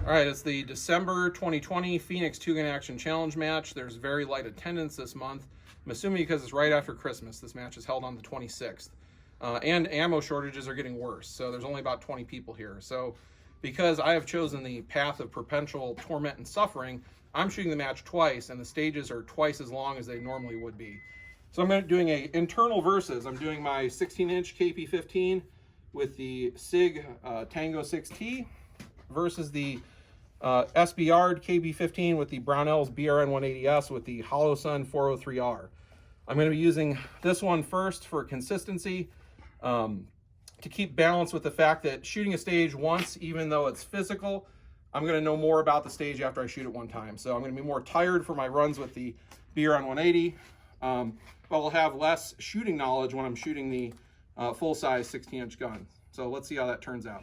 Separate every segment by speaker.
Speaker 1: All right, it's the December 2020 Phoenix Two-Gun Action Challenge match. There's very light attendance this month. I'm assuming because it's right after Christmas. This match is held on the 26th. And ammo shortages are getting worse, so there's only about 20 people here. So because I have chosen the path of perpetual torment and suffering, I'm shooting the match twice, and the stages are twice as long as they normally would be. So I'm doing a internal versus. I'm doing my 16-inch KP-15 with the SIG Tango 6T versus the SBR KB-15 with the Brownell's BRN 180S with the Hollow Sun 403R. I'm going to be using this one first for consistency, to keep balance with the fact that shooting a stage once, even though it's physical, I'm going to know more about the stage after I shoot it one time. So I'm going to be more tired for my runs with the BRN 180, but I'll have less shooting knowledge when I'm shooting the full-size 16-inch gun. So let's see how that turns out.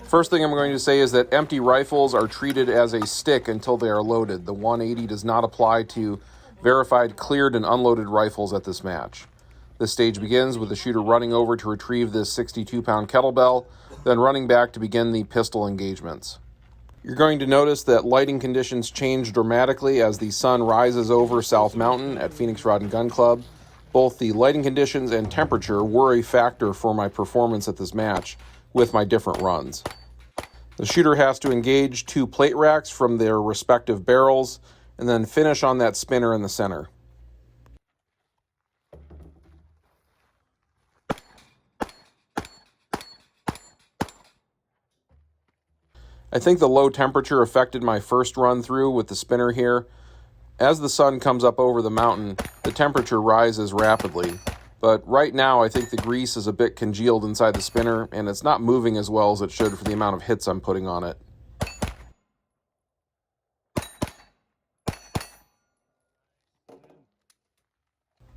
Speaker 2: First thing I'm going to say is that empty rifles are treated as a stick until they are loaded. The 180 does not apply to verified cleared and unloaded rifles at this match. This stage begins with the shooter running over to retrieve this 62-pound kettlebell, then running back to begin the pistol engagements. You're going to notice that lighting conditions change dramatically as the sun rises over South Mountain at Phoenix Rod and Gun Club. Both the lighting conditions and temperature were a factor for my performance at this match with my different runs. The shooter has to engage 2 plate racks from their respective barrels and then finish on that spinner in the center. I think the low temperature affected my first run through with the spinner here. As the sun comes up over the mountain, the temperature rises rapidly. But right now, I think the grease is a bit congealed inside the spinner, and it's not moving as well as it should for the amount of hits I'm putting on it.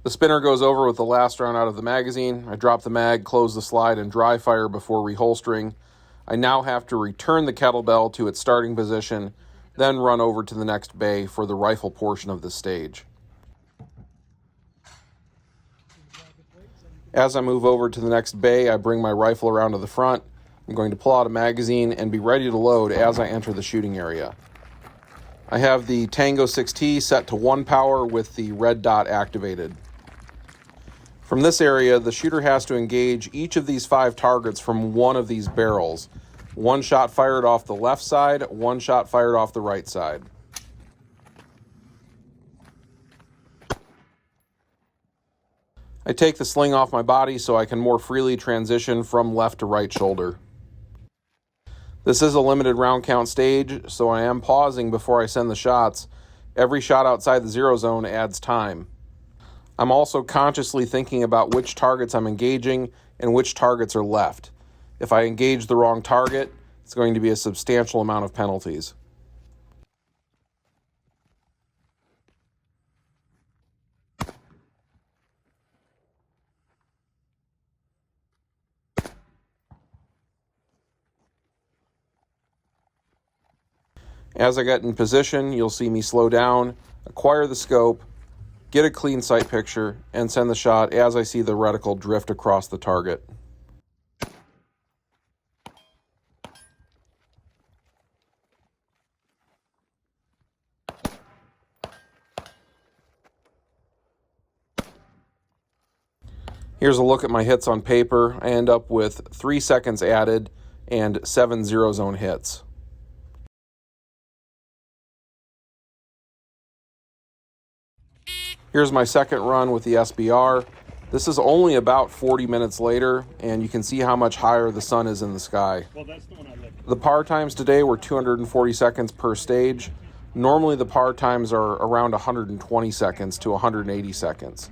Speaker 2: The spinner goes over with the last round out of the magazine. I drop the mag, close the slide, and dry fire before reholstering. I now have to return the kettlebell to its starting position, then run over to the next bay for the rifle portion of the stage. As I move over to the next bay, I bring my rifle around to the front. I'm going to pull out a magazine and be ready to load as I enter the shooting area. I have the Tango 6T set to 1 power with the red dot activated. From this area, the shooter has to engage each of these 5 targets from one of these barrels. 1 shot fired off the left side, 1 shot fired off the right side. I take the sling off my body so I can more freely transition from left to right shoulder. This is a limited round count stage, so I am pausing before I send the shots. Every shot outside the 0 zone adds time. I'm also consciously thinking about which targets I'm engaging and which targets are left. If I engage the wrong target, it's going to be a substantial amount of penalties. As I get in position, you'll see me slow down, acquire the scope, get a clean sight picture, and send the shot as I see the reticle drift across the target. Here's a look at my hits on paper. I end up with 3 seconds added and 7 0 zone hits. Here's my second run with the SBR. This is only about 40 minutes later, and you can see how much higher the sun is in the sky. The par times today were 240 seconds per stage. Normally the par times are around 120 seconds to 180 seconds.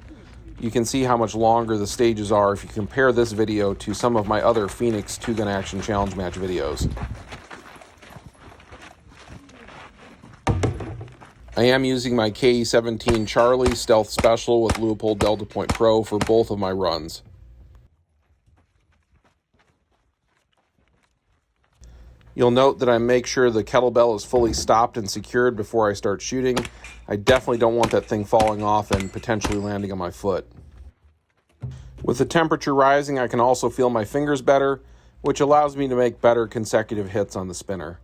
Speaker 2: You can see how much longer the stages are if you compare this video to some of my other Phoenix Two-Gun Action Challenge Match videos. I am using my KE-17 Charlie Stealth Special with Leupold Delta Point Pro for both of my runs. You'll note that I make sure the kettlebell is fully stopped and secured before I start shooting. I definitely don't want that thing falling off and potentially landing on my foot. With the temperature rising, I can also feel my fingers better. which allows me to make better consecutive hits on the spinner.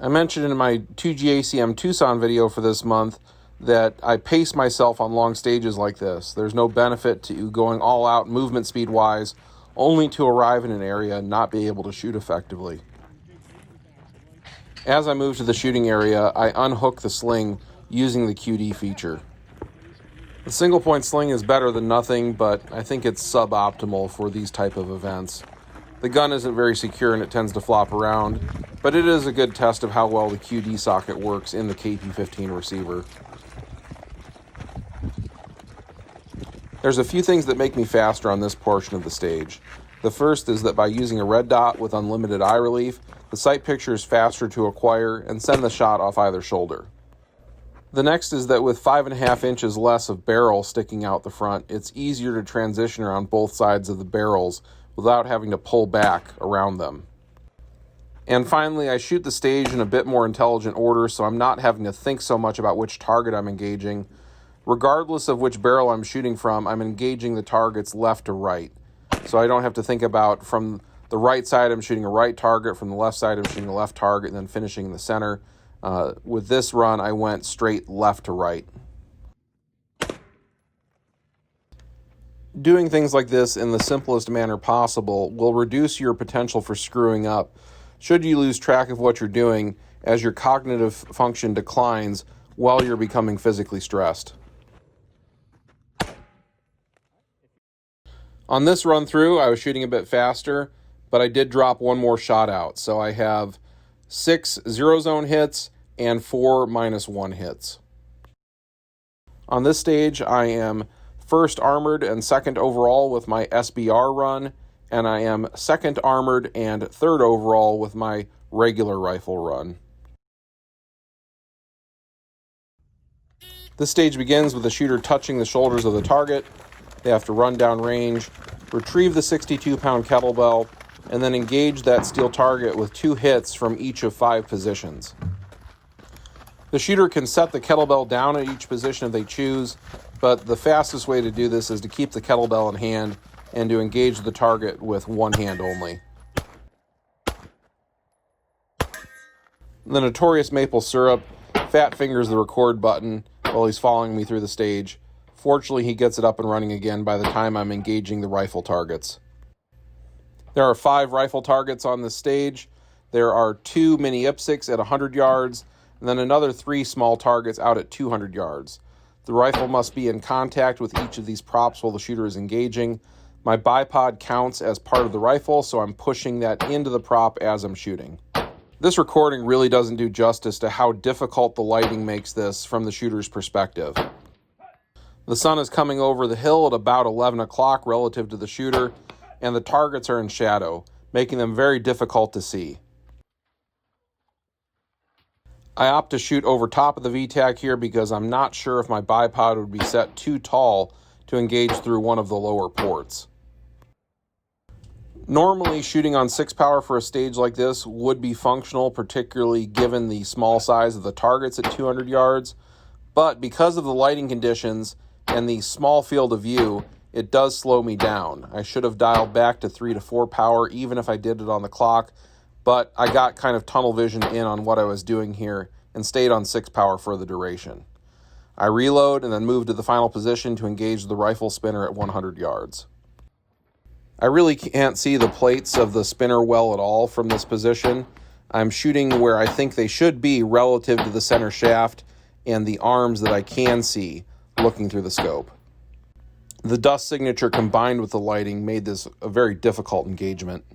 Speaker 2: I mentioned in my 2GACM Tucson video for this month that I pace myself on long stages like this. There's no benefit to going all out movement speed wise, only to arrive in an area and not be able to shoot effectively. As I move to the shooting area, I unhook the sling using the QD feature. The single point sling is better than nothing, but I think it's suboptimal for these type of events. The gun isn't very secure and it tends to flop around, but it is a good test of how well the QD socket works in the KP-15 receiver. There's a few things that make me faster on this portion of the stage. The first is that by using a red dot with unlimited eye relief, the sight picture is faster to acquire and send the shot off either shoulder. The next is that with 5.5 inches less of barrel sticking out the front, it's easier to transition around both sides of the barrels without having to pull back around them. And finally, I shoot the stage in a bit more intelligent order, so I'm not having to think so much about which target I'm engaging. Regardless of which barrel I'm shooting from, I'm engaging the targets left to right. So I don't have to think about from the right side I'm shooting a right target, from the left side I'm shooting a left target, and then finishing in the center. With this run, I went straight left to right. Doing things like this in the simplest manner possible will reduce your potential for screwing up should you lose track of what you're doing as your cognitive function declines while you're becoming physically stressed. On this run through, I was shooting a bit faster, but I did drop one more shot out. So I have 6 zero-zone hits and 4 -1 hits. On this stage, I am first armored and second overall with my SBR run, and I am second armored and third overall with my regular rifle run. This stage begins with the shooter touching the shoulders of the target. They have to run down range, retrieve the 62-pound kettlebell, and then engage that steel target with 2 hits from each of 5 positions. The shooter can set the kettlebell down at each position if they choose, but the fastest way to do this is to keep the kettlebell in hand and to engage the target with one hand only. The notorious maple syrup fat fingers the record button while he's following me through the stage. Fortunately, he gets it up and running again by the time I'm engaging the rifle targets. There are 5 rifle targets on the stage. There are 2 mini IPSCs at 100 yards, and then another 3 small targets out at 200 yards. The rifle must be in contact with each of these props while the shooter is engaging. My bipod counts as part of the rifle, so I'm pushing that into the prop as I'm shooting. This recording really doesn't do justice to how difficult the lighting makes this from the shooter's perspective. The sun is coming over the hill at about 11 o'clock relative to the shooter, and the targets are in shadow, making them very difficult to see. I opt to shoot over top of the VTAC here because I'm not sure if my bipod would be set too tall to engage through one of the lower ports. Normally, shooting on 6 power for a stage like this would be functional, particularly given the small size of the targets at 200 yards, but because of the lighting conditions and the small field of view, it does slow me down. I should have dialed back to 3 to 4 power even if I did it on the clock, but I got kind of tunnel vision in on what I was doing here and stayed on 6 power for the duration. I reload and then move to the final position to engage the rifle spinner at 100 yards. I really can't see the plates of the spinner well at all from this position. I'm shooting where I think they should be relative to the center shaft and the arms that I can see looking through the scope. The dust signature combined with the lighting made this a very difficult engagement.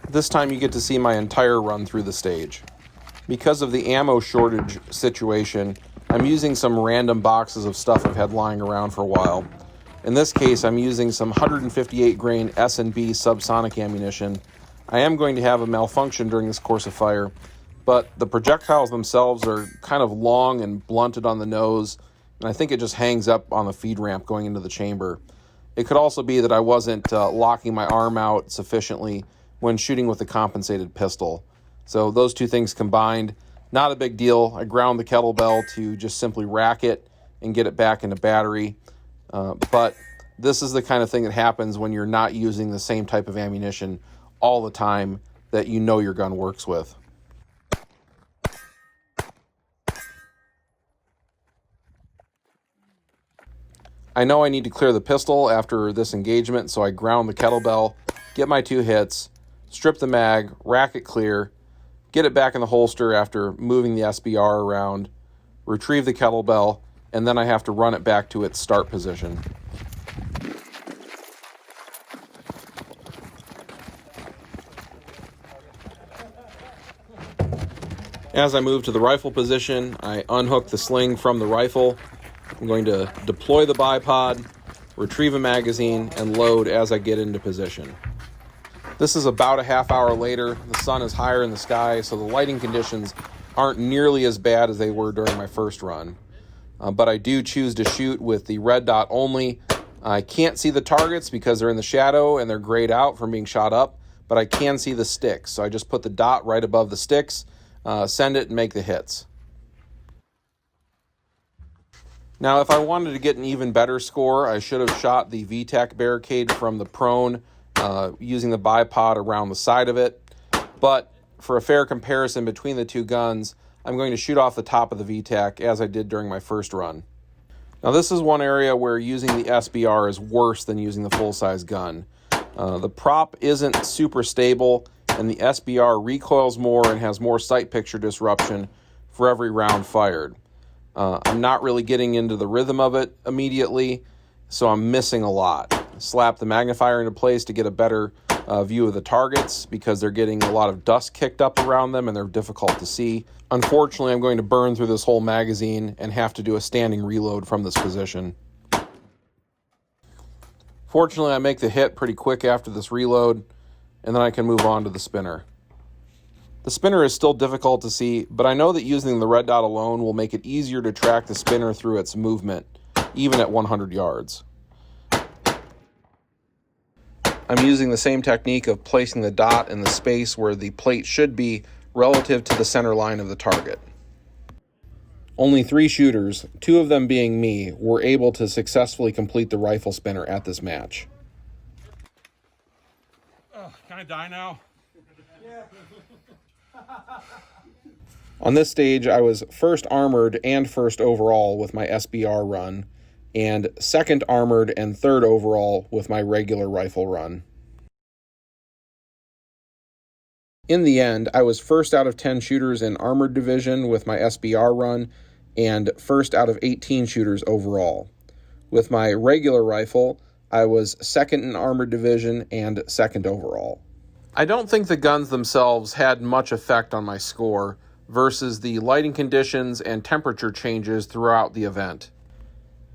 Speaker 2: This time you get to see my entire run through the stage. Because of the ammo shortage situation, I'm using some random boxes of stuff I've had lying around for a while. In this case, I'm using some 158 grain S&B subsonic ammunition. I am going to have a malfunction during this course of fire, but the projectiles themselves are kind of long and blunted on the nose, and I think it just hangs up on the feed ramp going into the chamber. It could also be that I wasn't locking my arm out sufficiently when shooting with the compensated pistol. So those two things combined, not a big deal. I ground the kettlebell to just simply rack it and get it back into battery. But this is the kind of thing that happens when you're not using the same type of ammunition all the time that you know your gun works with. I know I need to clear the pistol after this engagement, so I ground the kettlebell, get my 2 hits, strip the mag, rack it clear, get it back in the holster after moving the SBR around, retrieve the kettlebell, and then I have to run it back to its start position. As I move to the rifle position, I unhook the sling from the rifle. I'm going to deploy the bipod, retrieve a magazine, and load as I get into position. This is about a half hour later. The sun is higher in the sky, so the lighting conditions aren't nearly as bad as they were during my first run. But I do choose to shoot with the red dot only. I can't see the targets because they're in the shadow and they're grayed out from being shot up, but I can see the sticks. So I just put the dot right above the sticks, send it, and make the hits. Now, if I wanted to get an even better score, I should have shot the VTAC barricade from the prone using the bipod around the side of it. But for a fair comparison between the two guns, I'm going to shoot off the top of the VTAC as I did during my first run. Now, this is one area where using the SBR is worse than using the full-size gun. The prop isn't super stable, and the SBR recoils more and has more sight picture disruption for every round fired. I'm not really getting into the rhythm of it immediately, so I'm missing a lot. Slap the magnifier into place to get a better view of the targets because they're getting a lot of dust kicked up around them and they're difficult to see. Unfortunately, I'm going to burn through this whole magazine and have to do a standing reload from this position. Fortunately, I make the hit pretty quick after this reload, and then I can move on to the spinner. The spinner is still difficult to see, but I know that using the red dot alone will make it easier to track the spinner through its movement, even at 100 yards. I'm using the same technique of placing the dot in the space where the plate should be relative to the center line of the target. Only 3 shooters, 2 of them being me, were able to successfully complete the rifle spinner at this match.
Speaker 1: Can I die now?
Speaker 3: Yeah.
Speaker 2: On this stage, I was first armored and first overall with my SBR run, and second armored and third overall with my regular rifle run. In the end, I was first out of 10 shooters in armored division with my SBR run, and first out of 18 shooters overall. With my regular rifle, I was second in armored division and second overall. I don't think the guns themselves had much effect on my score versus the lighting conditions and temperature changes throughout the event.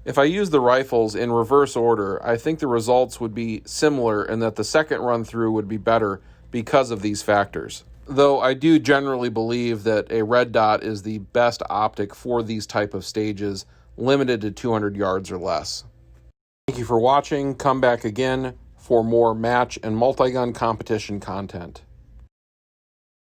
Speaker 2: If I used the rifles in reverse order, I think the results would be similar in that the second run through would be better because of these factors. Though I do generally believe that a red dot is the best optic for these type of stages, limited to 200 yards or less. Thank you for watching. Come back again for more match and multi-gun competition content.